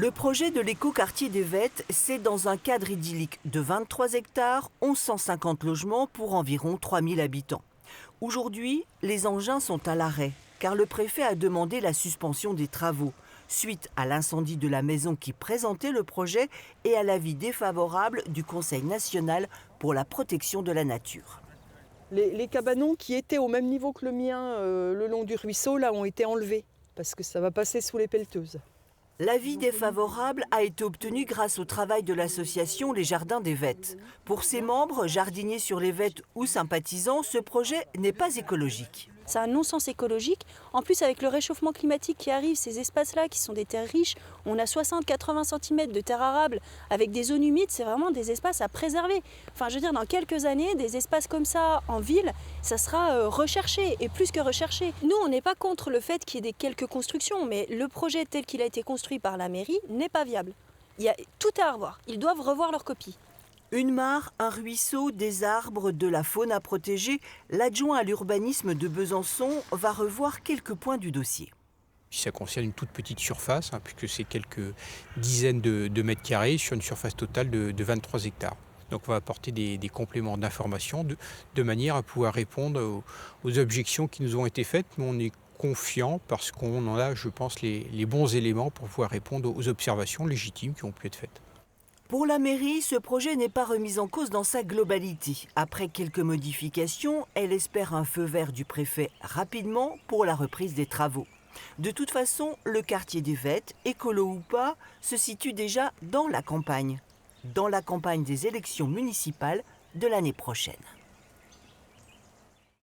Le projet de l'écoquartier des Vettes, c'est dans un cadre idyllique de 23 hectares, 1150 logements pour environ 3000 habitants. Aujourd'hui, les engins sont à l'arrêt, car le préfet a demandé la suspension des travaux, suite à l'incendie de la maison qui présentait le projet et à l'avis défavorable du Conseil national pour la protection de la nature. Les cabanons qui étaient au même niveau que le mien le long du ruisseau là, ont été enlevés, parce que ça va passer sous les pelleteuses. L'avis défavorable a été obtenu grâce au travail de l'association Les Jardins des Vettes. Pour ses membres, jardiniers sur les Vettes ou sympathisants, ce projet n'est pas écologique. C'est un non-sens écologique. En plus, avec le réchauffement climatique qui arrive, ces espaces-là, qui sont des terres riches, on a 60-80 cm de terre arable avec des zones humides, c'est vraiment des espaces à préserver. Enfin, je veux dire, dans quelques années, des espaces comme ça en ville, ça sera recherché et plus que recherché. Nous, on n'est pas contre le fait qu'il y ait quelques constructions, mais le projet tel qu'il a été construit par la mairie n'est pas viable. Il y a tout à revoir. Ils doivent revoir leur copie. Une mare, un ruisseau, des arbres, de la faune à protéger, l'adjoint à l'urbanisme de Besançon va revoir quelques points du dossier. Ça concerne une toute petite surface, puisque c'est quelques dizaines de mètres carrés sur une surface totale de 23 hectares. Donc on va apporter des compléments d'information de manière à pouvoir répondre aux objections qui nous ont été faites, mais on est confiant parce qu'on en a, je pense, les bons éléments pour pouvoir répondre aux observations légitimes qui ont pu être faites. Pour la mairie, ce projet n'est pas remis en cause dans sa globalité. Après quelques modifications, elle espère un feu vert du préfet rapidement pour la reprise des travaux. De toute façon, le quartier des Vettes, écolo ou pas, se situe déjà dans la campagne des élections municipales de l'année prochaine.